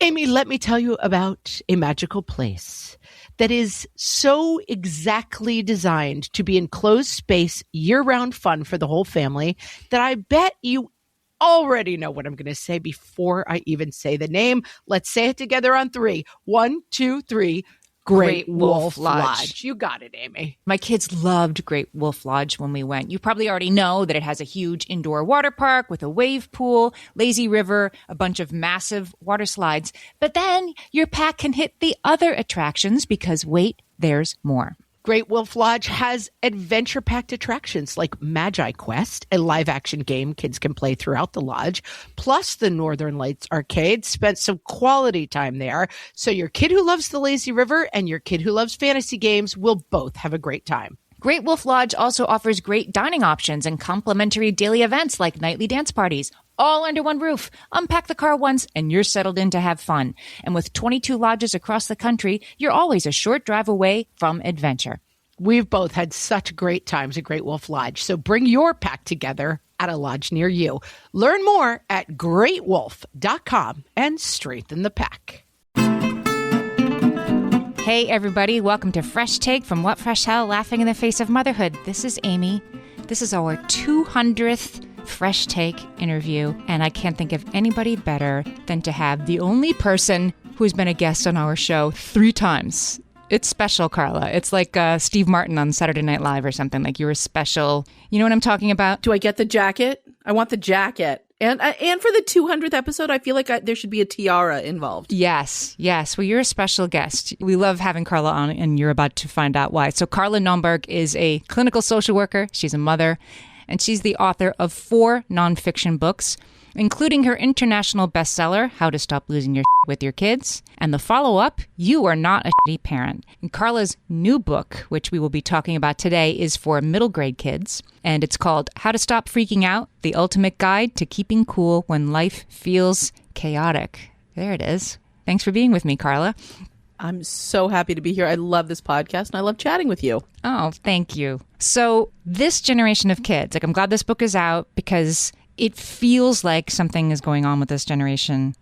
Amy, let me tell you about a magical place that is so exactly designed to be enclosed space, year-round fun for the whole family that I bet you already know what I'm going to say before I even say the name. Let's say it together on 3. 1, 2, 3. Great Wolf Lodge. You got it, Amy. My kids loved Great Wolf Lodge when we went. You probably already know that it has a huge indoor water park with a wave pool, lazy river, a bunch of massive water slides. But then your pack can hit the other attractions because, wait, there's more. Great Wolf Lodge has adventure-packed attractions like Magi Quest, a live-action game kids can play throughout the lodge, plus the Northern Lights Arcade. Spent some quality time there, so your kid who loves the lazy river and your kid who loves fantasy games will both have a great time. Great Wolf Lodge also offers great dining options and complimentary daily events like nightly dance parties, all under one roof. Unpack the car once and you're settled in to have fun. And with 22 lodges across the country, you're always a short drive away from adventure. We've both had such great times at Great Wolf Lodge, so bring your pack together at a lodge near you. Learn more at greatwolf.com and strengthen the pack. Hey everybody, welcome to Fresh Take from What Fresh Hell, Laughing in the Face of Motherhood. This is Amy. This is our 200th Fresh Take interview, and I can't think of anybody better than to have the only person who's been a guest on our show 3 times. It's special, Carla. It's like Steve Martin on Saturday Night Live or something. Like you're a special, you know what I'm talking about? Do I get the jacket? I want the jacket. And for the 200th episode, I feel like there should be a tiara involved. Yes. Well, you're a special guest. We love having Carla on, and you're about to find out why. So Carla Naumburg is a clinical social worker. She's a mother, and she's the author of 4 nonfiction books, including her international bestseller, How to Stop Losing Your Shit with Your Kids, and the follow-up, You Are Not a Shitty Parent. And Carla's new book, which we will be talking about today, is for middle grade kids, and it's called How to Stop Freaking Out, The Ultimate Guide to Keeping Cool When Life Feels Chaotic. There it is. Thanks for being with me, Carla. I'm so happy to be here. I love this podcast, and I love chatting with you. Oh, thank you. So this generation of kids, I'm glad this book is out because it feels like something is going on with this generation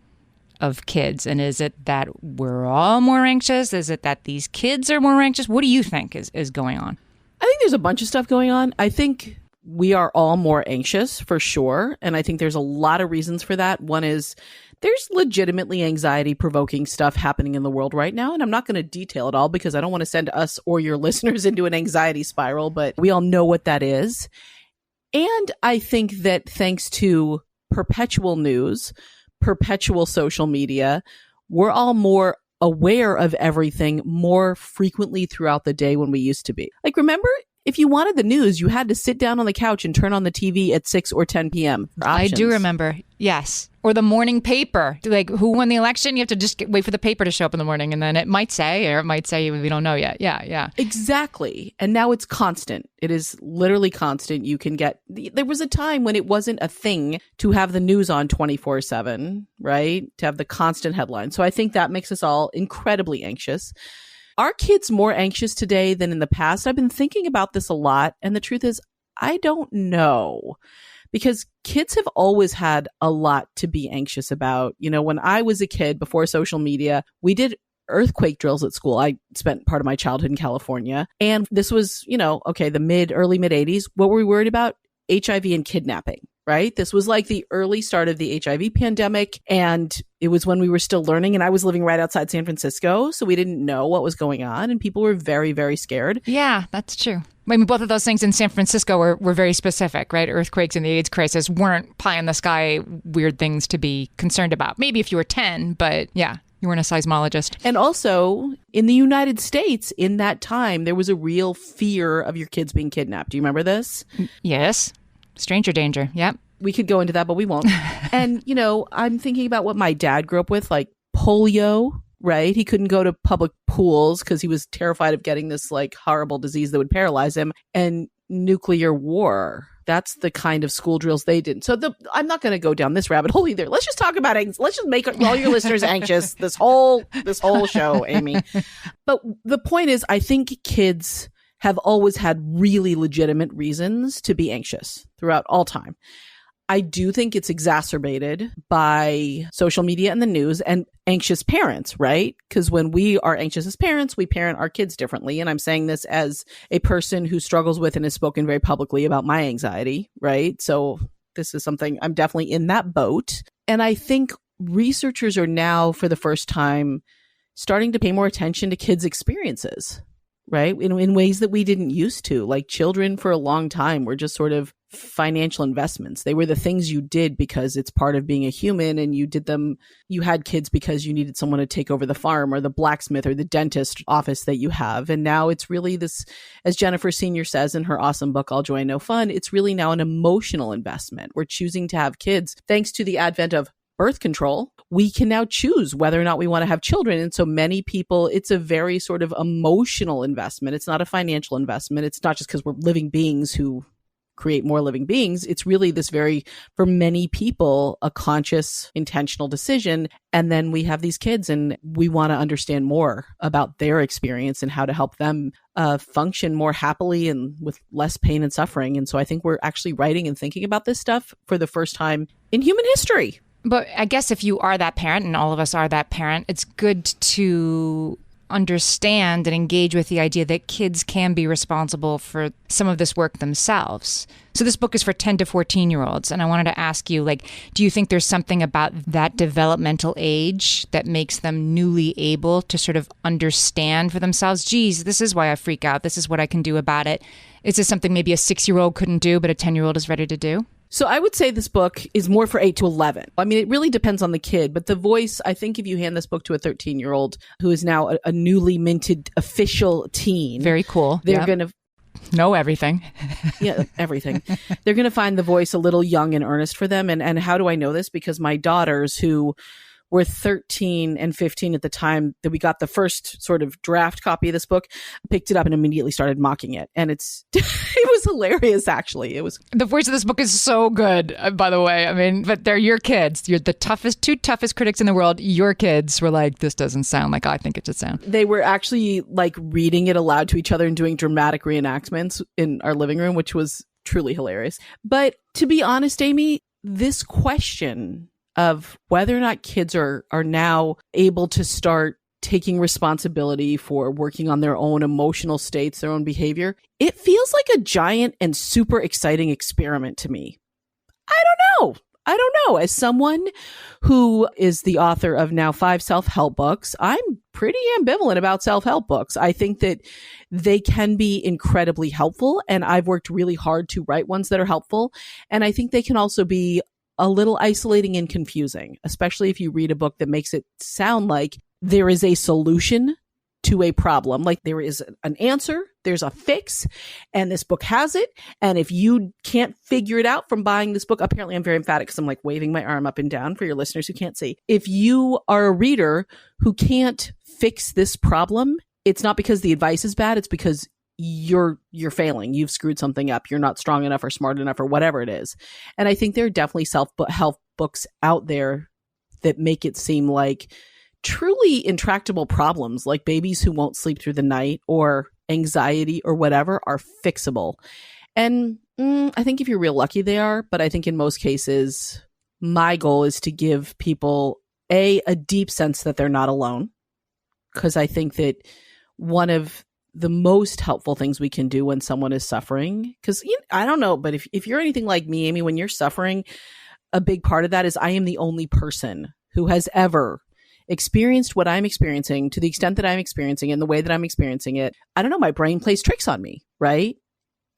of kids. And is it that we're all more anxious? Is it that these kids are more anxious? What do you think is going on? I think there's a bunch of stuff going on. I think we are all more anxious for sure. And I think there's a lot of reasons for that. One is there's legitimately anxiety-provoking stuff happening in the world right now. And I'm not going to detail it all because I don't want to send us or your listeners into an anxiety spiral, but we all know what that is. And I think that thanks to perpetual news, perpetual social media, we're all more aware of everything more frequently throughout the day when we used to be. Like, remember, if you wanted the news, you had to sit down on the couch and turn on the TV at 6 or 10 p.m. I do remember. Yes. Or the morning paper. Like, who won the election? You have to just wait for the paper to show up in the morning, and then it might say, or it might say we don't know yet. Yeah. Exactly. And now it's constant. It is literally constant. You can get, there was a time when it wasn't a thing to have the news on 24/7, right? To have the constant headlines. So I think that makes us all incredibly anxious. Are kids more anxious today than in the past? I've been thinking about this a lot. And the truth is, I don't know. Because kids have always had a lot to be anxious about. You know, when I was a kid before social media, we did earthquake drills at school. I spent part of my childhood in California. And this was, the early mid 80s. What were we worried about? HIV and kidnapping, right? This was like the early start of the HIV pandemic. And it was when we were still learning. And I was living right outside San Francisco. So we didn't know what was going on. And people were very, very scared. Yeah, that's true. I mean, both of those things in San Francisco were very specific, right? Earthquakes and the AIDS crisis weren't pie in the sky weird things to be concerned about. Maybe if you were 10, but yeah, you weren't a seismologist. And also in the United States, in that time, there was a real fear of your kids being kidnapped. Do you remember this? Yes. Stranger danger. Yep. We could go into that, but we won't. And, I'm thinking about what my dad grew up with, like polio. Right? He couldn't go to public pools because he was terrified of getting this like horrible disease that would paralyze him, and nuclear war. That's the kind of school drills they did. So I'm not going to go down this rabbit hole either. Let's just talk about it. Let's just make all your listeners anxious this whole show, Amy. But the point is, I think kids have always had really legitimate reasons to be anxious throughout all time. I do think it's exacerbated by social media and the news and anxious parents, right? Because when we are anxious as parents, we parent our kids differently. And I'm saying this as a person who struggles with and has spoken very publicly about my anxiety, right? So this is something I'm definitely in that boat. And I think researchers are now, for the first time, starting to pay more attention to kids' experiences, right? In ways that we didn't used to. Like children for a long time were just sort of financial investments. They were the things you did because it's part of being a human, and you did them. You had kids because you needed someone to take over the farm or the blacksmith or the dentist office that you have. And now it's really this, as Jennifer Senior says in her awesome book, All Joy No Fun, it's really now an emotional investment. We're choosing to have kids thanks to the advent of birth control. We can now choose whether or not we want to have children. And so many people, it's a very sort of emotional investment. It's not a financial investment. It's not just because we're living beings who create more living beings. It's really this very, for many people, a conscious, intentional decision. And then we have these kids and we want to understand more about their experience and how to help them function more happily and with less pain and suffering. And so I think we're actually writing and thinking about this stuff for the first time in human history. But I guess if you are that parent, and all of us are that parent, it's good to understand and engage with the idea that kids can be responsible for some of this work themselves. So this book is for 10 to 14-year-olds. And I wanted to ask you, do you think there's something about that developmental age that makes them newly able to sort of understand for themselves, geez, this is why I freak out. This is what I can do about it. Is this something maybe a 6-year-old couldn't do, but a 10-year-old is ready to do? So I would say this book is more for 8 to 11. I mean, it really depends on the kid, but the voice, I think if you hand this book to a 13-year-old who is now a newly minted official teen. Very cool. They're going to know everything. Yeah, everything. They're going to find the voice a little young and earnest for them. And how do I know this? Because my daughters, who were 13 and 15 at the time that we got the first sort of draft copy of this book, picked it up and immediately started mocking it. And it was hilarious, actually. It was. The voice of this book is so good, by the way. I mean, but they're your kids. You're the two toughest critics in the world. Your kids were like, this doesn't sound like I think it should sound. They were actually like reading it aloud to each other and doing dramatic reenactments in our living room, which was truly hilarious. But to be honest, Amy, this question of whether or not kids are now able to start taking responsibility for working on their own emotional states, their own behavior, it feels like a giant and super exciting experiment to me. I don't know. As someone who is the author of now 5 self-help books, I'm pretty ambivalent about self-help books. I think that they can be incredibly helpful, and I've worked really hard to write ones that are helpful. And I think they can also be a little isolating and confusing, especially if you read a book that makes it sound like there is a solution to a problem. Like there is an answer, there's a fix, and this book has it. And if you can't figure it out from buying this book, apparently I'm very emphatic because I'm like waving my arm up and down for your listeners who can't see. If you are a reader who can't fix this problem, it's not because the advice is bad, it's because you're failing. You've screwed something up. You're not strong enough or smart enough or whatever it is. And I think there are definitely self-help books out there that make it seem like truly intractable problems, like babies who won't sleep through the night or anxiety or whatever, are fixable. And I think if you're real lucky, they are. But I think in most cases, my goal is to give people a deep sense that they're not alone. Because I think that one of the most helpful things we can do when someone is suffering, because I don't know, but if you're anything like me, Amy, when you're suffering, a big part of that is I am the only person who has ever experienced what I'm experiencing to the extent that I'm experiencing it and the way that I'm experiencing it. I don't know, my brain plays tricks on me, right?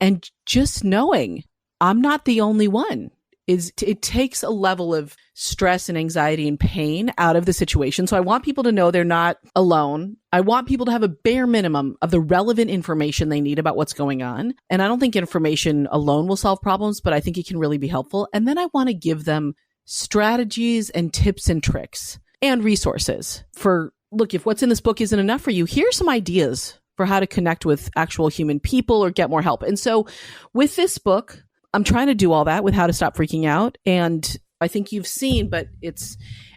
And just knowing I'm not the only one it takes a level of stress and anxiety and pain out of the situation. So I want people to know they're not alone. I want people to have a bare minimum of the relevant information they need about what's going on. And I don't think information alone will solve problems, but I think it can really be helpful. And then I want to give them strategies and tips and tricks and resources for, look, if what's in this book isn't enough for you, here's some ideas for how to connect with actual human people or get more help. And so with this book, I'm trying to do all that with how to stop freaking out. And I think you've seen, but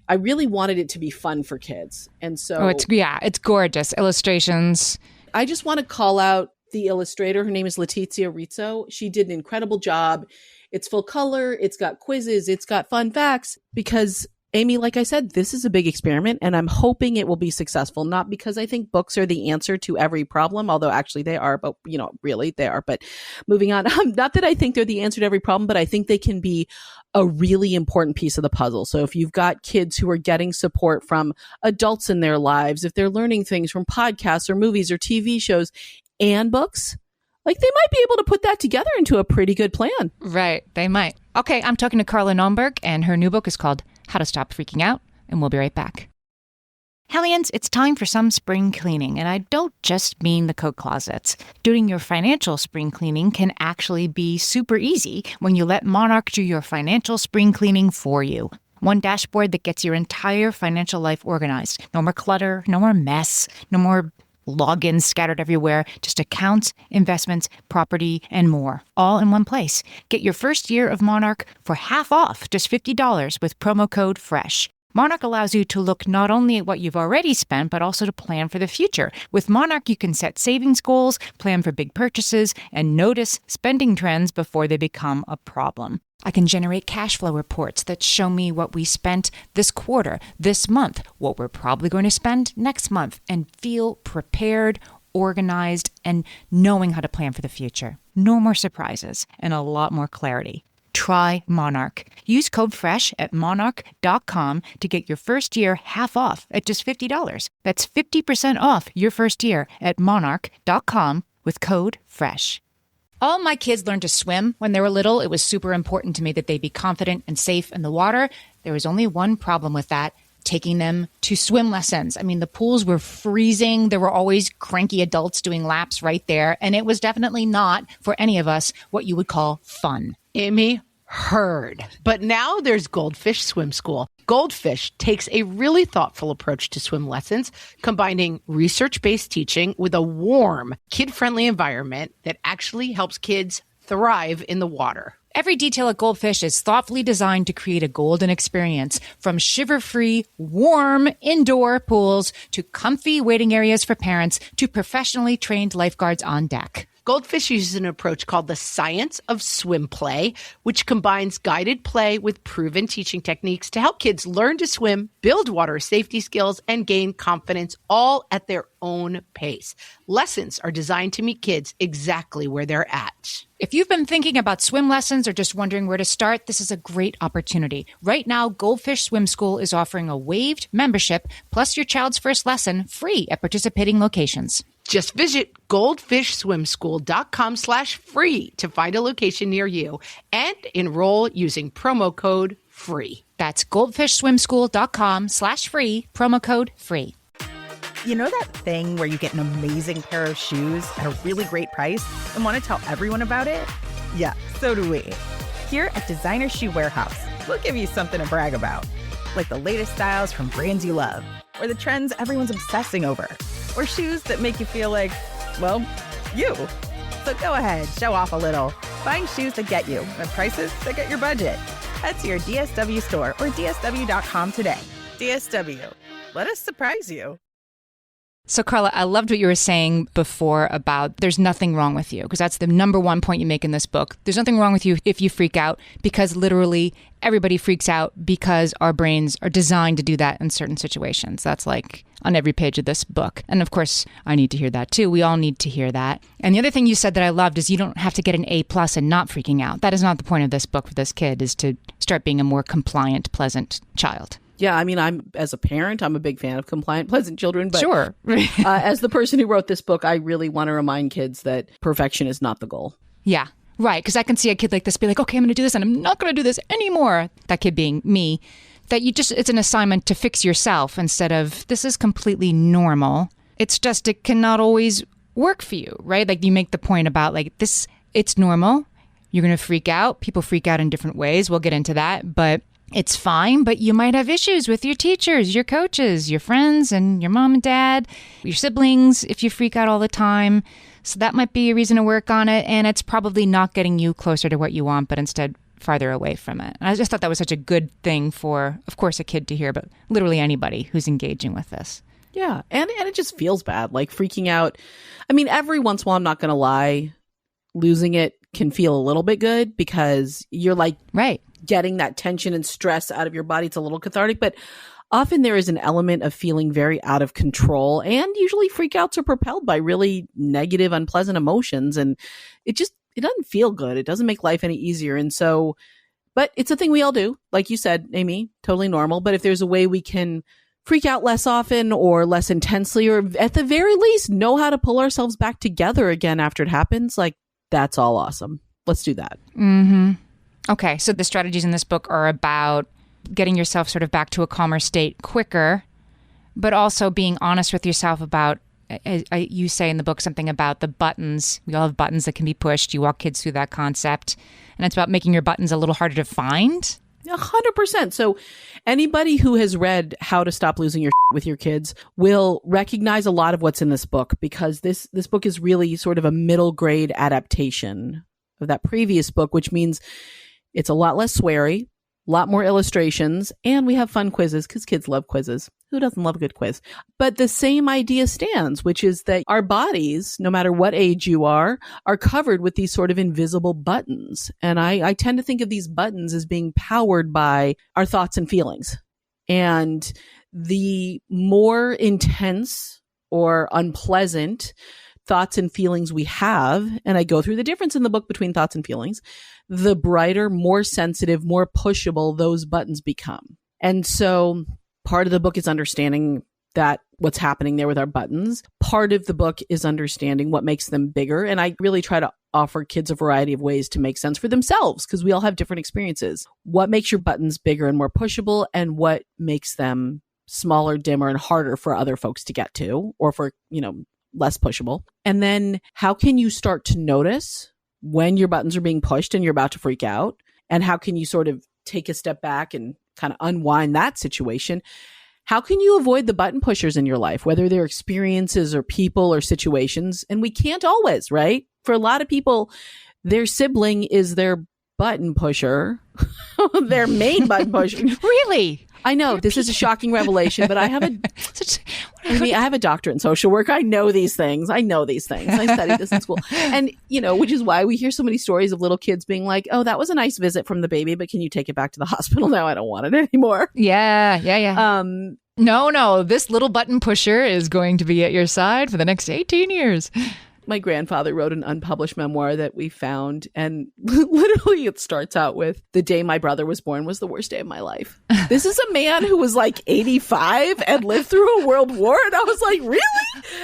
I really wanted it to be fun for kids. And so it's gorgeous. Illustrations. I just want to call out the illustrator. Her name is Letizia Rizzo. She did an incredible job. It's full color. It's got quizzes. It's got fun facts because Amy, like I said, this is a big experiment and I'm hoping it will be successful. Not because I think books are the answer to every problem, although actually they are, but really they are. But moving on, not that I think they're the answer to every problem, but I think they can be a really important piece of the puzzle. So if you've got kids who are getting support from adults in their lives, if they're learning things from podcasts or movies or TV shows and books, like they might be able to put that together into a pretty good plan. Right. They might. Okay. I'm talking to Carla Naumburg and her new book is called How to Stop Freaking Out, and we'll be right back. Hellions, it's time for some spring cleaning, and I don't just mean the coat closets. Doing your financial spring cleaning can actually be super easy when you let Monarch do your financial spring cleaning for you. One dashboard that gets your entire financial life organized. No more clutter, no more mess, no more logins scattered everywhere, just accounts, investments, property, and more, all in one place. Get your first year of Monarch for half off, just $50 with promo code FRESH. Monarch allows you to look not only at what you've already spent, but also to plan for the future. With Monarch, you can set savings goals, plan for big purchases, and notice spending trends before they become a problem. I can generate cash flow reports that show me what we spent this quarter, this month, what we're probably going to spend next month, and feel prepared, organized, and knowing how to plan for the future. No more surprises and a lot more clarity. Try Monarch. Use code FRESH at monarch.com to get your first year half off at just $50. That's 50% off your first year at monarch.com with code FRESH. All my kids learned to swim when they were little. It was super important to me that they be confident and safe in the water. There was only one problem with that, taking them to swim lessons. I mean, the pools were freezing. There were always cranky adults doing laps right there. And it was definitely not, for any of us, what you would call fun. Amy, heard. But now there's Goldfish Swim School. Goldfish takes a really thoughtful approach to swim lessons, combining research-based teaching with a warm, kid-friendly environment that actually helps kids thrive in the water. Every detail at Goldfish is thoughtfully designed to create a golden experience, from shiver-free, warm indoor pools to comfy waiting areas for parents to professionally trained lifeguards on deck. Goldfish uses an approach called the science of swim play, which combines guided play with proven teaching techniques to help kids learn to swim, build water safety skills, and gain confidence, all at their own pace. Lessons are designed to meet kids exactly where they're at. If you've been thinking about swim lessons or just wondering where to start, this is a great opportunity. Right now, Goldfish Swim School is offering a waived membership plus your child's first lesson free at participating locations. Just visit goldfishswimschool.com/free to find a location near you and enroll using promo code FREE. That's goldfishswimschool.com/free, promo code FREE. You know that thing where you get an amazing pair of shoes at a really great price and want to tell everyone about it? Yeah, so do we. Here at Designer Shoe Warehouse, we'll give you something to brag about, like the latest styles from brands you love, or the trends everyone's obsessing over, or shoes that make you feel like, well, you. So go ahead, show off a little. Find shoes that get you at prices that get your budget. Head to your DSW store or DSW.com today. DSW, let us surprise you. So, Carla, I loved what you were saying before about there's nothing wrong with you, because that's the number one point you make in this book. There's nothing wrong with you if you freak out, because literally everybody freaks out because our brains are designed to do that in certain situations. That's like on every page of this book. And of course, I need to hear that too. We all need to hear that. And the other thing you said that I loved is you don't have to get an A+ and not freaking out. That is not the point of this book for this kid, is to start being a more compliant, pleasant child. Yeah, I mean, as a parent, I'm a big fan of compliant, pleasant children. But sure. As the person who wrote this book, I really want to remind kids that perfection is not the goal. Yeah, right. Because I can see a kid like this be like, okay, I'm going to do this and I'm not going to do this anymore. That kid being me. That it's an assignment to fix yourself instead of this is completely normal. It's just it cannot always work for you, right? Like you make the point about like this, it's normal. You're going to freak out. People freak out in different ways. We'll get into that. But it's fine, but you might have issues with your teachers, your coaches, your friends, and your mom and dad, your siblings if you freak out all the time. So that might be a reason to work on it, and it's probably not getting you closer to what you want, but instead farther away from it. And I just thought that was such a good thing for, of course, a kid to hear, but literally anybody who's engaging with this. Yeah. And it just feels bad, like freaking out. I mean, every once in a while, I'm not going to lie, losing it can feel a little bit good because you're like getting that tension and stress out of your body. It's a little cathartic, but often there is an element of feeling very out of control, and usually freakouts are propelled by really negative, unpleasant emotions. And it doesn't feel good. It doesn't make life any easier. And so, but it's a thing we all do. Like you said, Amy, totally normal. But if there's a way we can freak out less often or less intensely, or at the very least know how to pull ourselves back together again after it happens, like that's all awesome. Let's do that. Mm-hmm. Okay. So the strategies in this book are about getting yourself sort of back to a calmer state quicker, but also being honest with yourself about, you say in the book something about the buttons. We all have buttons that can be pushed. You walk kids through that concept. And it's about making your buttons a little harder to find. 100%. So anybody who has read How to Stop Losing Your with Your Kids will recognize a lot of what's in this book, because this book is really sort of a middle grade adaptation of that previous book, which means it's a lot less sweary, a lot more illustrations, and we have fun quizzes because kids love quizzes. Who doesn't love a good quiz? But the same idea stands, which is that our bodies, no matter what age you are covered with these sort of invisible buttons. And I tend to think of these buttons as being powered by our thoughts and feelings. And the more intense or unpleasant thoughts and feelings we have, and I go through the difference in the book between thoughts and feelings, the brighter, more sensitive, more pushable those buttons become. And so part of the book is understanding that what's happening there with our buttons. Part of the book is understanding what makes them bigger. And I really try to offer kids a variety of ways to make sense for themselves, because we all have different experiences. What makes your buttons bigger and more pushable, and what makes them smaller, dimmer, and harder for other folks to get to, or for, less pushable. And then how can you start to notice when your buttons are being pushed and you're about to freak out? And how can you sort of take a step back and kind of unwind that situation? How can you avoid the button pushers in your life, whether they're experiences or people or situations? And we can't always, right? For a lot of people, their sibling is their button pusher, their main button pusher. Really? I know this is a shocking revelation, but I have a doctorate in social work. I know these things. I studied this in school. And, which is why we hear so many stories of little kids being like, oh, that was a nice visit from the baby, but can you take it back to the hospital now? I don't want it anymore. Yeah. No, this little button pusher is going to be at your side for the next 18 years. My grandfather wrote an unpublished memoir that we found, and literally it starts out with, the day my brother was born was the worst day of my life. This is a man who was like 85 and lived through a world war. And I was like, really?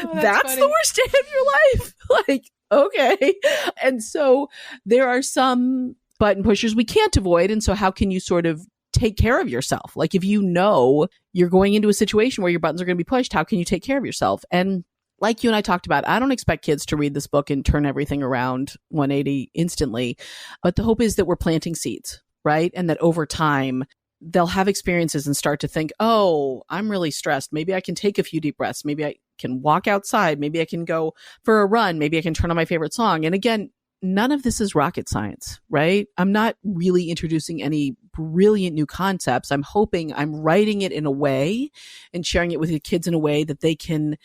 Oh, that's funny. The worst day of your life? Like, okay. And so there are some button pushers we can't avoid. And so how can you sort of take care of yourself? Like, if you know you're going into a situation where your buttons are going to be pushed, how can you take care of yourself? And like you and I talked about, I don't expect kids to read this book and turn everything around 180 instantly. But the hope is that we're planting seeds, right? And that over time, they'll have experiences and start to think, oh, I'm really stressed. Maybe I can take a few deep breaths. Maybe I can walk outside. Maybe I can go for a run. Maybe I can turn on my favorite song. And again, none of this is rocket science, right? I'm not really introducing any brilliant new concepts. I'm hoping I'm writing it in a way and sharing it with the kids in a way that they can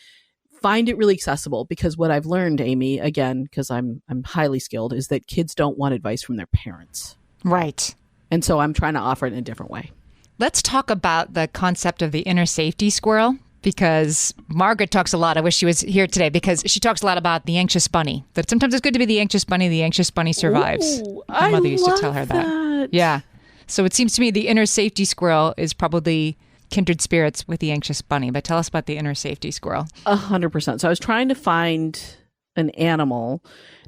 find it really accessible. Because what I've learned, Amy, again, because I'm highly skilled, is that kids don't want advice from their parents. Right. And so I'm trying to offer it in a different way. Let's talk about the concept of the inner safety squirrel, because Margaret talks a lot. I wish she was here today, because she talks a lot about the anxious bunny, that sometimes it's good to be the anxious bunny survives. Ooh, My mother used to tell her that. Yeah. So it seems to me the inner safety squirrel is probably kindred spirits with the anxious bunny. But tell us about the inner safety squirrel. 100%. So I was trying to find an animal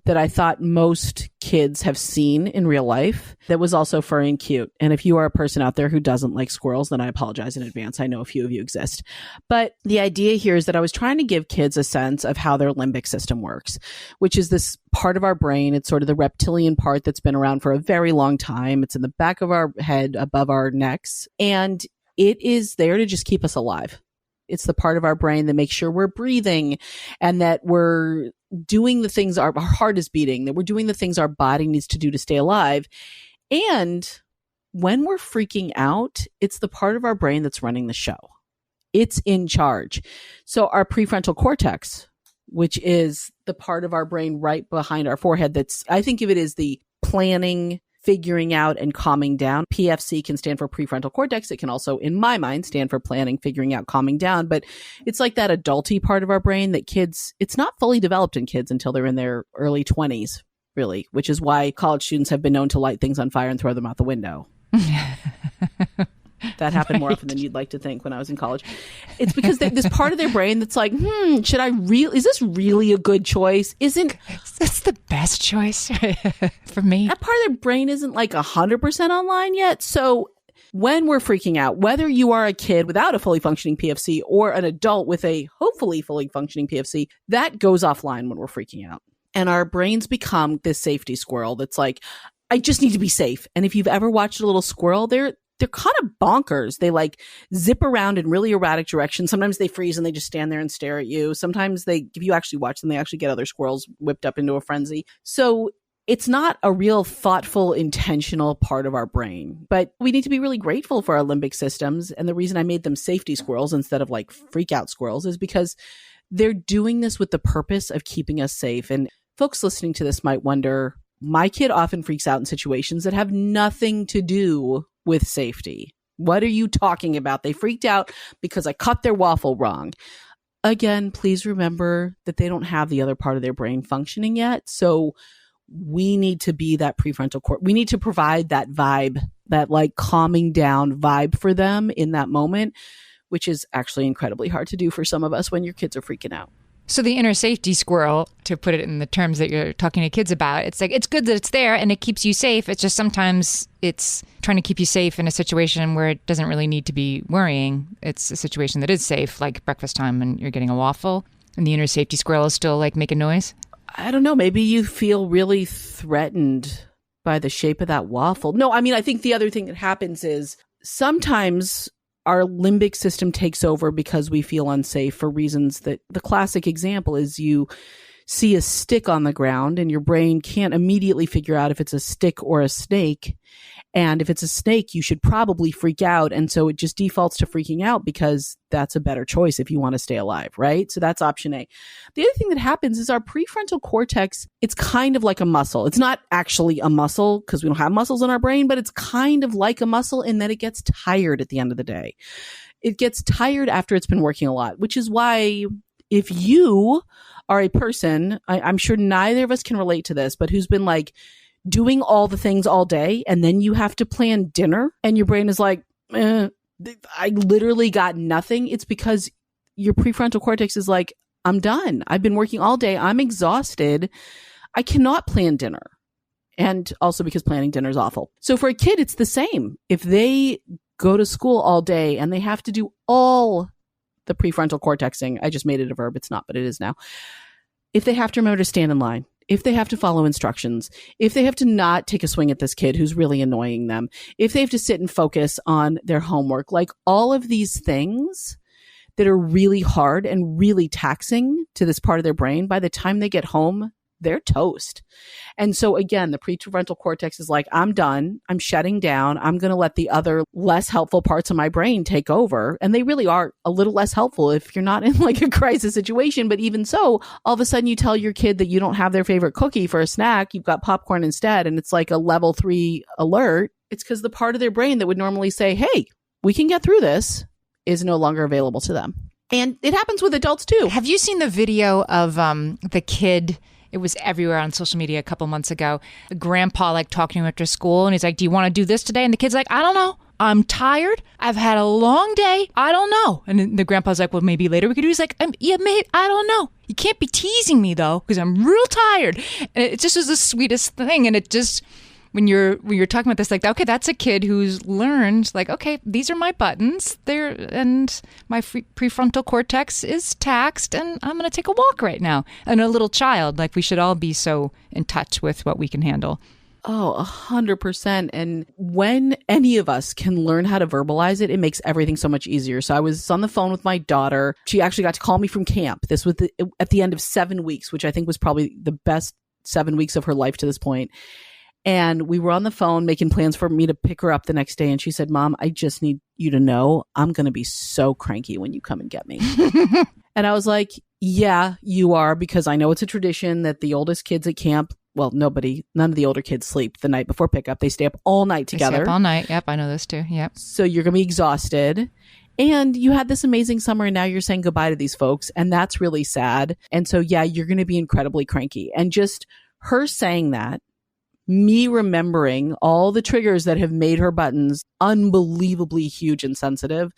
that I thought most kids have seen in real life that was also furry and cute. And if you are a person out there who doesn't like squirrels, then I apologize in advance. I know a few of you exist. But the idea here is that I was trying to give kids a sense of how their limbic system works, which is this part of our brain. It's sort of the reptilian part that's been around for a very long time. It's in the back of our head, above our necks. And it is there to just keep us alive. It's the part of our brain that makes sure we're breathing and that we're doing the things our heart is beating, that we're doing the things our body needs to do to stay alive. And when we're freaking out, it's the part of our brain that's running the show. It's in charge. So our prefrontal cortex, which is the part of our brain right behind our forehead I think of it as the planning, figuring out, and calming down. PFC can stand for prefrontal cortex. It can also, in my mind, stand for planning, figuring out, calming down. But it's like that adulty part of our brain that it's not fully developed in kids until they're in their early 20s, really, which is why college students have been known to light things on fire and throw them out the window. That happened more often than you'd like to think when I was in college. It's because this part of their brain that's like, is this really a good choice? That's the best choice for me. That part of their brain isn't like 100% online yet. So when we're freaking out, whether you are a kid without a fully functioning PFC or an adult with a hopefully fully functioning PFC, that goes offline when we're freaking out. And our brains become this safety squirrel that's like, I just need to be safe. And if you've ever watched a little squirrel, they're kind of bonkers. They like zip around in really erratic directions. Sometimes they freeze and they just stand there and stare at you. Sometimes if you actually watch them, they actually get other squirrels whipped up into a frenzy. So it's not a real thoughtful, intentional part of our brain, but we need to be really grateful for our limbic systems. And the reason I made them safety squirrels instead of like freak out squirrels is because they're doing this with the purpose of keeping us safe. And folks listening to this might wonder, my kid often freaks out in situations that have nothing to do with safety. What are you talking about? They freaked out because I cut their waffle wrong. Again, please remember that they don't have the other part of their brain functioning yet. So we need to be that prefrontal cortex. We need to provide that vibe, that like calming down vibe for them in that moment, which is actually incredibly hard to do for some of us when your kids are freaking out. So the inner safety squirrel, to put it in the terms that you're talking to kids about, it's like, it's good that it's there and it keeps you safe. It's just sometimes it's trying to keep you safe in a situation where it doesn't really need to be worrying. It's a situation that is safe, like breakfast time and you're getting a waffle and the inner safety squirrel is still like making noise. I don't know. Maybe you feel really threatened by the shape of that waffle. No, I mean, I think the other thing that happens is sometimes our limbic system takes over because we feel unsafe for reasons that the classic example is you see a stick on the ground and your brain can't immediately figure out if it's a stick or a snake. And if it's a snake, you should probably freak out. And so it just defaults to freaking out because that's a better choice if you want to stay alive, right? So that's option A. The other thing that happens is our prefrontal cortex, it's kind of like a muscle. It's not actually a muscle because we don't have muscles in our brain, but it's kind of like a muscle in that it gets tired at the end of the day. It gets tired after it's been working a lot, which is why if you are a person, I'm sure neither of us can relate to this, but who's been like, doing all the things all day and then you have to plan dinner and your brain is like, I literally got nothing. It's because your prefrontal cortex is like, I'm done. I've been working all day. I'm exhausted. I cannot plan dinner. And also because planning dinner is awful. So for a kid, it's the same. If they go to school all day and they have to do all the prefrontal cortexing, I just made it a verb. It's not, but it is now. If they have to remember to stand in line, if they have to follow instructions, if they have to not take a swing at this kid who's really annoying them, if they have to sit and focus on their homework, like all of these things that are really hard and really taxing to this part of their brain, by the time they get home, they're toast. And so again, the prefrontal cortex is like, I'm done. I'm shutting down. I'm going to let the other less helpful parts of my brain take over. And they really are a little less helpful if you're not in like a crisis situation. But even so, all of a sudden you tell your kid that you don't have their favorite cookie for a snack. You've got popcorn instead. And it's like a level 3 alert. It's because the part of their brain that would normally say, hey, we can get through this, is no longer available to them. And it happens with adults too. Have you seen the video of the kid? It was everywhere on social media a couple months ago. The grandpa like talking to him after school and he's like, do you want to do this today? And the kid's like, I don't know. I'm tired. I've had a long day. I don't know. And then the grandpa's like, well, maybe later we could do. He's like, yeah, maybe. I don't know. You can't be teasing me though, because I'm real tired. And it just was the sweetest thing. And it just, when you're talking about this, like, okay, that's a kid who's learned, like, okay, these are my buttons there, and my prefrontal cortex is taxed, and I'm going to take a walk right now. And a little child, like, we should all be so in touch with what we can handle. Oh, 100%. And when any of us can learn how to verbalize it, it makes everything so much easier. So I was on the phone with my daughter. She actually got to call me from camp. This was at the end of 7 weeks, which I think was probably the best 7 weeks of her life to this point. And we were on the phone making plans for me to pick her up the next day. And she said, Mom, I just need you to know I'm going to be so cranky when you come and get me. And I was like, yeah, you are, because I know it's a tradition that the oldest kids at camp, well, none of the older kids sleep the night before pickup. They stay up all night together. They stay up all night. Yep, I know this too. Yep. So you're going to be exhausted. And you had this amazing summer and now you're saying goodbye to these folks. And that's really sad. And so, yeah, you're going to be incredibly cranky. And just her saying that, me remembering all the triggers that have made her buttons unbelievably huge and sensitive,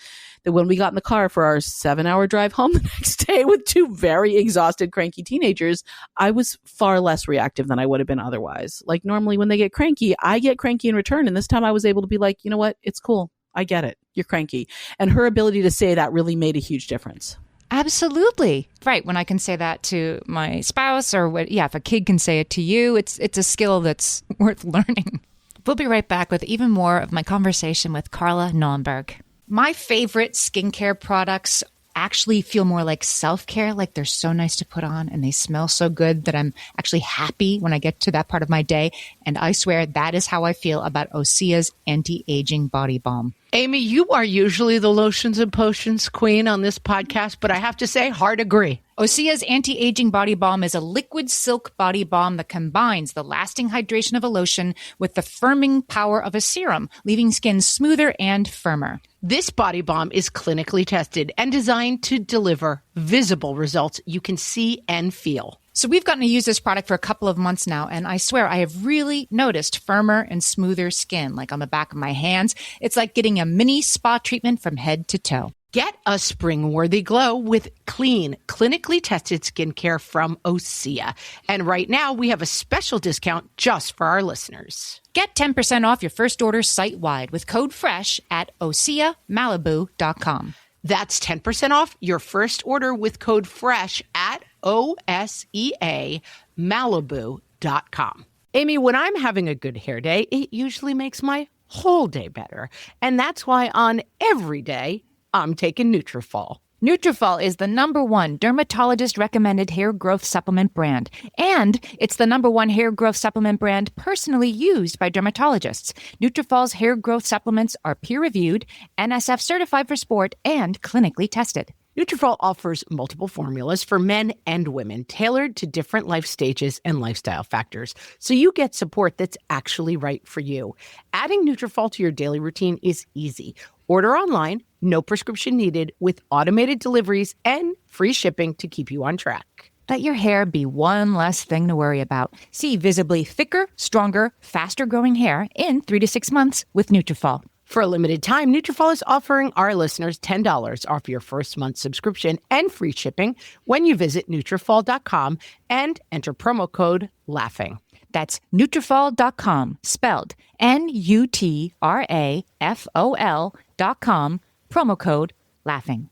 that when we got in the car for our 7-hour drive home the next day with two very exhausted, cranky teenagers, I was far less reactive than I would have been otherwise. Like normally when they get cranky, I get cranky in return. And this time I was able to be like, you know what? It's cool. I get it. You're cranky. And her ability to say that really made a huge difference. Absolutely. Right. When I can say that to my spouse or if a kid can say it to you, it's a skill that's worth learning. We'll be right back with even more of my conversation with Carla Naumburg. My favorite skincare products actually feel more like self-care, like they're so nice to put on and they smell so good that I'm actually happy when I get to that part of my day. And I swear that is how I feel about Osea's anti-aging body balm. Amy, you are usually the lotions and potions queen on this podcast, but I have to say, hard agree. Osea's anti-aging body balm is a liquid silk body balm that combines the lasting hydration of a lotion with the firming power of a serum, leaving skin smoother and firmer. This body balm is clinically tested and designed to deliver visible results you can see and feel. So we've gotten to use this product for a couple of months now, and I swear I have really noticed firmer and smoother skin, like on the back of my hands. It's like getting a mini spa treatment from head to toe. Get a spring-worthy glow with clean, clinically tested skincare from Osea. And right now, we have a special discount just for our listeners. Get 10% off your first order site-wide with code FRESH at OseaMalibu.com. That's 10% off your first order with code FRESH at OSEAMalibu.com. Amy, when I'm having a good hair day, it usually makes my whole day better. And that's why on every day, I'm taking Nutrafol. Nutrafol is the #1 dermatologist-recommended hair growth supplement brand. And it's the #1 hair growth supplement brand personally used by dermatologists. Nutrafol's hair growth supplements are peer-reviewed, NSF certified for sport, and clinically tested. Nutrafol offers multiple formulas for men and women tailored to different life stages and lifestyle factors, so you get support that's actually right for you. Adding Nutrafol to your daily routine is easy. Order online, no prescription needed, with automated deliveries and free shipping to keep you on track. Let your hair be one less thing to worry about. See visibly thicker, stronger, faster-growing hair in 3 to 6 months with Nutrafol. For a limited time, Nutrafol is offering our listeners $10 off your first month subscription and free shipping when you visit Nutrafol.com and enter promo code LAUGHING. That's Nutrafol.com, spelled Nutrafol.com, promo code LAUGHING.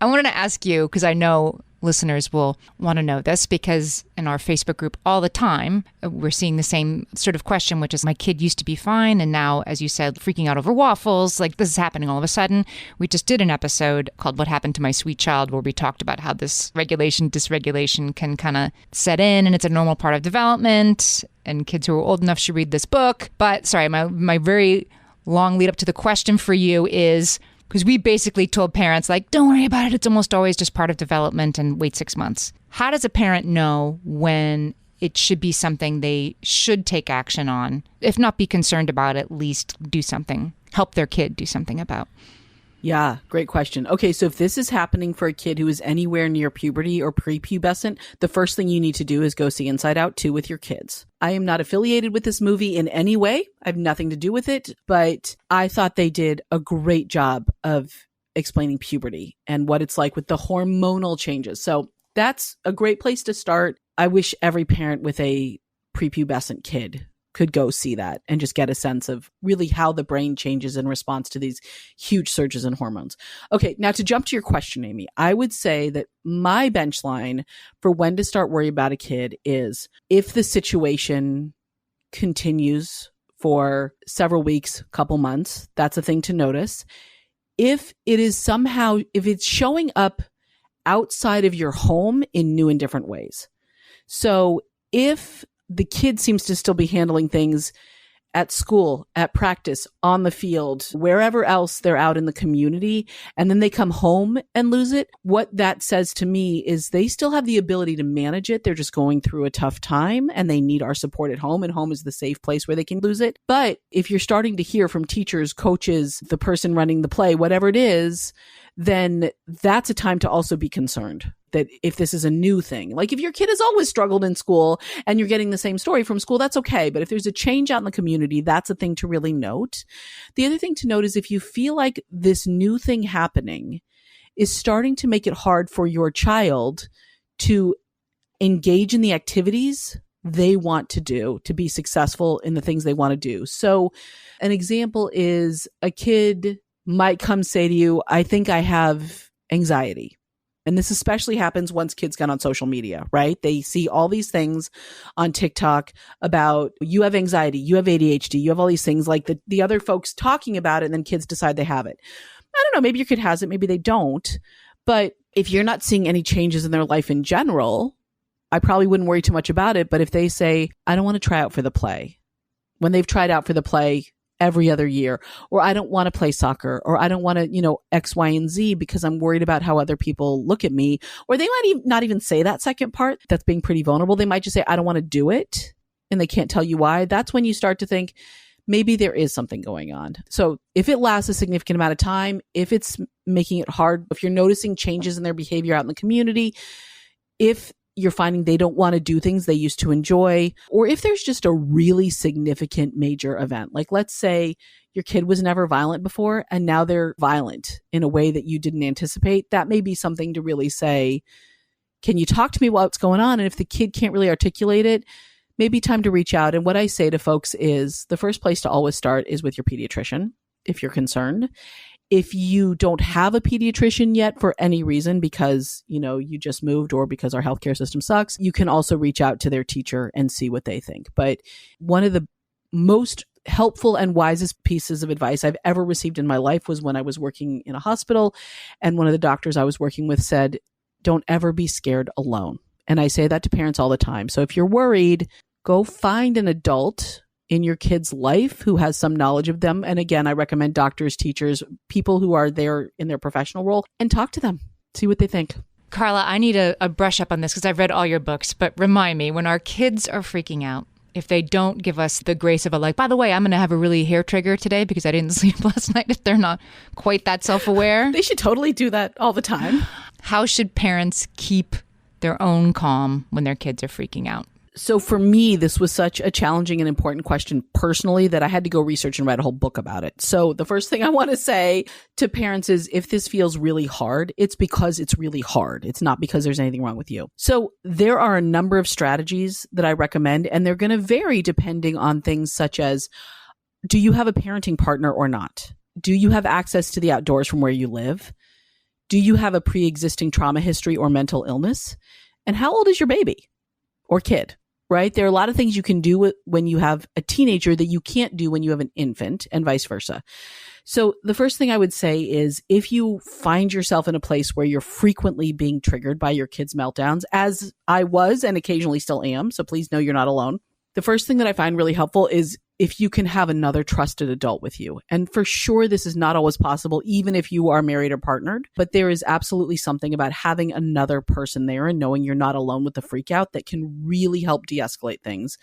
I wanted to ask you, because I know listeners will want to know this, because in our Facebook group all the time, we're seeing the same sort of question, which is my kid used to be fine. And now, as you said, freaking out over waffles, like this is happening all of a sudden. We just did an episode called What Happened to My Sweet Child, where we talked about how this regulation, dysregulation can kind of set in, and it's a normal part of development. And kids who are old enough should read this book. But sorry, my very long lead up to the question for you is, because we basically told parents, like, don't worry about it. It's almost always just part of development and wait 6 months. How does a parent know when it should be something they should take action on? If not be concerned about, at least do something, help their kid do something about. Yeah, great question. Okay, so if this is happening for a kid who is anywhere near puberty or prepubescent, the first thing you need to do is go see Inside Out 2 with your kids. I am not affiliated with this movie in any way. I have nothing to do with it, but I thought they did a great job of explaining puberty and what it's like with the hormonal changes. So that's a great place to start. I wish every parent with a prepubescent kid could go see that and just get a sense of really how the brain changes in response to these huge surges in hormones. Okay, now to jump to your question, Amy, I would say that my bench line for when to start worrying about a kid is if the situation continues for several weeks, couple months, that's a thing to notice. If it is somehow, if it's showing up outside of your home in new and different ways. So if the kid seems to still be handling things at school, at practice, on the field, wherever else they're out in the community, and then they come home and lose it, what that says to me is they still have the ability to manage it. They're just going through a tough time and they need our support at home, and home is the safe place where they can lose it. But if you're starting to hear from teachers, coaches, the person running the play, whatever it is, then that's a time to also be concerned that if this is a new thing, like if your kid has always struggled in school and you're getting the same story from school, that's okay. But if there's a change out in the community, that's a thing to really note. The other thing to note is if you feel like this new thing happening is starting to make it hard for your child to engage in the activities they want to do, to be successful in the things they want to do. So an example is a kid might come say to you, I think I have anxiety. And this especially happens once kids get on social media, right? They see all these things on TikTok about you have anxiety, you have ADHD, you have all these things, like the other folks talking about it, and then kids decide they have it. I don't know, maybe your kid has it, maybe they don't. But if you're not seeing any changes in their life in general, I probably wouldn't worry too much about it. But if they say, I don't want to try out for the play, when they've tried out for the play every other year, or I don't want to play soccer, or I don't want to, X, Y, and Z because I'm worried about how other people look at me, or they might not even say that second part. That's being pretty vulnerable. They might just say, I don't want to do it. And they can't tell you why. That's when you start to think maybe there is something going on. So if it lasts a significant amount of time, if it's making it hard, if you're noticing changes in their behavior out in the community, if you're finding they don't want to do things they used to enjoy, or if there's just a really significant major event, like let's say your kid was never violent before and now they're violent in a way that you didn't anticipate, that may be something to really say, can you talk to me what's going on? And if the kid can't really articulate it, maybe time to reach out. And what I say to folks is the first place to always start is with your pediatrician if you're concerned. If you don't have a pediatrician yet for any reason, because, you just moved or because our healthcare system sucks, you can also reach out to their teacher and see what they think. But one of the most helpful and wisest pieces of advice I've ever received in my life was when I was working in a hospital, and one of the doctors I was working with said, don't ever be scared alone. And I say that to parents all the time. So if you're worried, go find an adult in your kid's life who has some knowledge of them. And again, I recommend doctors, teachers, people who are there in their professional role, and talk to them, see what they think. Carla, I need a brush up on this because I've read all your books, but remind me, when our kids are freaking out, if they don't give us the grace of by the way, I'm going to have a really hair trigger today because I didn't sleep last night, if they're not quite that self-aware. They should totally do that all the time. How should parents keep their own calm when their kids are freaking out? So for me, this was such a challenging and important question personally that I had to go research and write a whole book about it. So the first thing I want to say to parents is if this feels really hard, it's because it's really hard. It's not because there's anything wrong with you. So there are a number of strategies that I recommend, and they're going to vary depending on things such as, do you have a parenting partner or not? Do you have access to the outdoors from where you live? Do you have a pre-existing trauma history or mental illness? And how old is your baby or kid? Right? There are a lot of things you can do when you have a teenager that you can't do when you have an infant, and vice versa. So the first thing I would say is if you find yourself in a place where you're frequently being triggered by your kids' meltdowns, as I was and occasionally still am, so please know you're not alone. The first thing that I find really helpful is if you can have another trusted adult with you. And for sure, this is not always possible, even if you are married or partnered, but there is absolutely something about having another person there and knowing you're not alone with the freak out that can really help de-escalate things.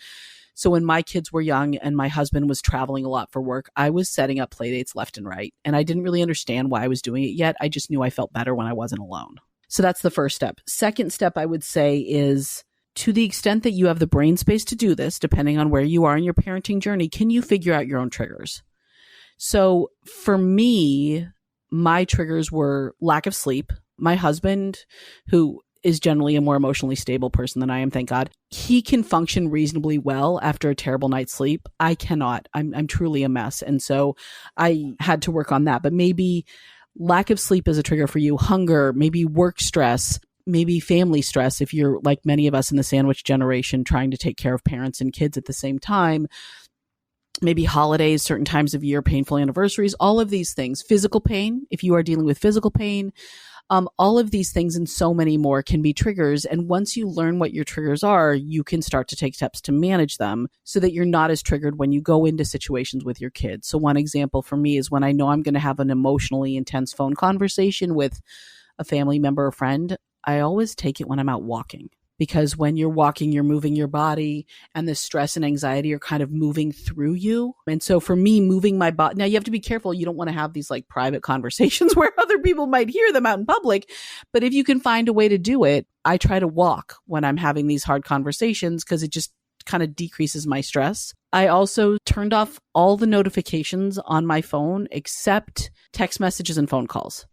So when my kids were young and my husband was traveling a lot for work, I was setting up play dates left and right. And I didn't really understand why I was doing it yet. I just knew I felt better when I wasn't alone. So that's the first step. Second step I would say is, to the extent that you have the brain space to do this, depending on where you are in your parenting journey, can you figure out your own triggers? So for me, my triggers were lack of sleep. My husband, who is generally a more emotionally stable person than I am, thank God, he can function reasonably well after a terrible night's sleep. I cannot. I'm truly a mess. And so I had to work on that. But maybe lack of sleep is a trigger for you, hunger, maybe work stress, maybe family stress if you're like many of us in the sandwich generation trying to take care of parents and kids at the same time, maybe holidays, certain times of year, painful anniversaries, all of these things. Physical pain, if you are dealing with physical pain, All of these things and so many more can be triggers. And once you learn what your triggers are, you can start to take steps to manage them so that you're not as triggered when you go into situations with your kids. So one example for me is when I know I'm going to have an emotionally intense phone conversation with a family member or friend, I always take it when I'm out walking. Because when you're walking, you're moving your body and the stress and anxiety are kind of moving through you. And so for me, moving my body, now you have to be careful. You don't want to have these like private conversations where other people might hear them out in public. But if you can find a way to do it, I try to walk when I'm having these hard conversations because it just kind of decreases my stress. I also turned off all the notifications on my phone except text messages and phone calls.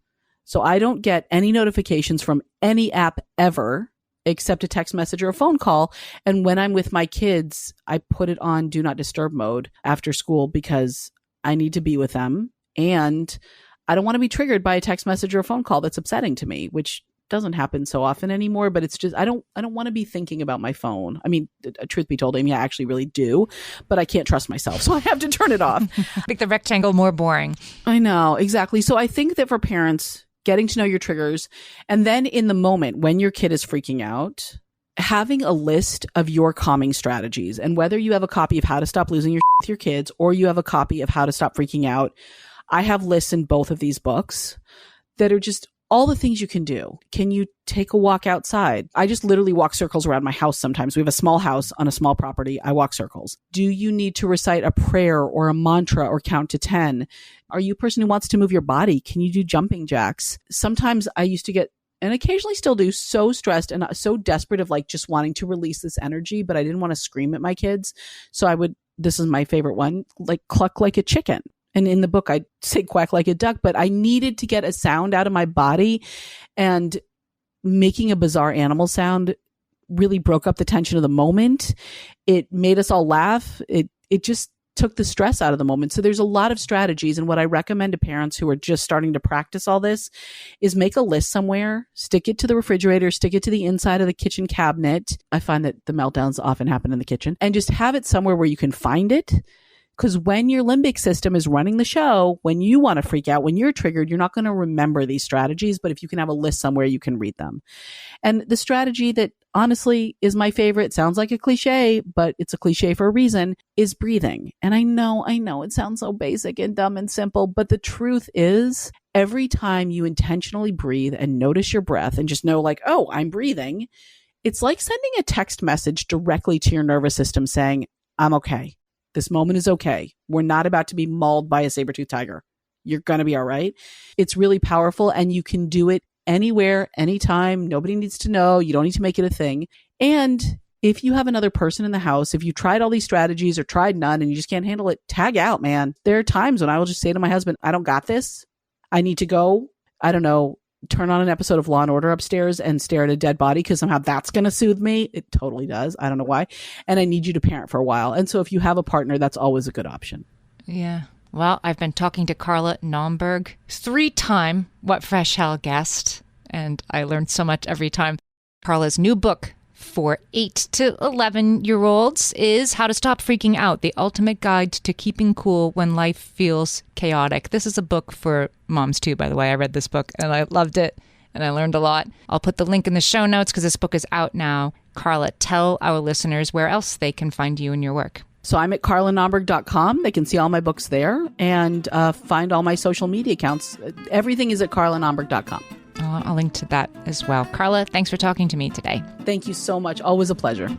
So I don't get any notifications from any app ever except a text message or a phone call. And when I'm with my kids, I put it on do not disturb mode after school because I need to be with them. And I don't want to be triggered by a text message or a phone call that's upsetting to me, which doesn't happen so often anymore. But it's just, I don't want to be thinking about my phone. I mean, truth be told, Amy, I actually really do, but I can't trust myself. So I have to turn it off. Make the rectangle more boring. I know, exactly. So I think that for parents, getting to know your triggers, and then in the moment when your kid is freaking out, having a list of your calming strategies. And whether you have a copy of How to Stop Losing Your with Your Kids or you have a copy of How to Stop Freaking Out, I have lists in both of these books that are just all the things you can do. Can you take a walk outside? I just literally walk circles around my house sometimes. We have a small house on a small property. I walk circles. Do you need to recite a prayer or a mantra or count to 10? Are you a person who wants to move your body? Can you do jumping jacks? Sometimes I used to get, and occasionally still do, so stressed and so desperate of like just wanting to release this energy, but I didn't want to scream at my kids. So I would, this is my favorite one, like cluck like a chicken. And in the book, I say quack like a duck, but I needed to get a sound out of my body, and making a bizarre animal sound really broke up the tension of the moment. It made us all laugh. It just took the stress out of the moment. So there's a lot of strategies. And what I recommend to parents who are just starting to practice all this is make a list somewhere, stick it to the refrigerator, stick it to the inside of the kitchen cabinet. I find that the meltdowns often happen in the kitchen, and just have it somewhere where you can find it. Because when your limbic system is running the show, when you want to freak out, when you're triggered, you're not going to remember these strategies. But if you can have a list somewhere, you can read them. And the strategy that honestly is my favorite, sounds like a cliche, but it's a cliche for a reason, is breathing. And I know it sounds so basic and dumb and simple, but the truth is every time you intentionally breathe and notice your breath and just know like, oh, I'm breathing, it's like sending a text message directly to your nervous system saying, I'm okay. This moment is okay. We're not about to be mauled by a saber-toothed tiger. You're going to be all right. It's really powerful, and you can do it anywhere, anytime. Nobody needs to know. You don't need to make it a thing. And if you have another person in the house, if you tried all these strategies or tried none and you just can't handle it, tag out, man. There are times when I will just say to my husband, I don't got this. I need to go, I don't know, turn on an episode of Law and Order upstairs and stare at a dead body because somehow that's going to soothe me. It totally does. I don't know why. And I need you to parent for a while. And so if you have a partner, that's always a good option. Yeah. Well, I've been talking to Carla Naumburg, 3-time What Fresh Hell guest, and I learned so much every time. Carla's new book for 8 to 11-year-olds is How to Stop Freaking Out, the ultimate guide to keeping cool when life feels chaotic. This is a book for moms too, by the way. I read this book and I loved it and I learned a lot. I'll put the link in the show notes because this book is out now. Carla, tell our listeners where else they can find you and your work. So I'm at carlanaumburg.com. They can see all my books there and find all my social media accounts. Everything is at carlanaumburg.com. I'll link to that as well. Carla, thanks for talking to me today. Thank you so much. Always a pleasure.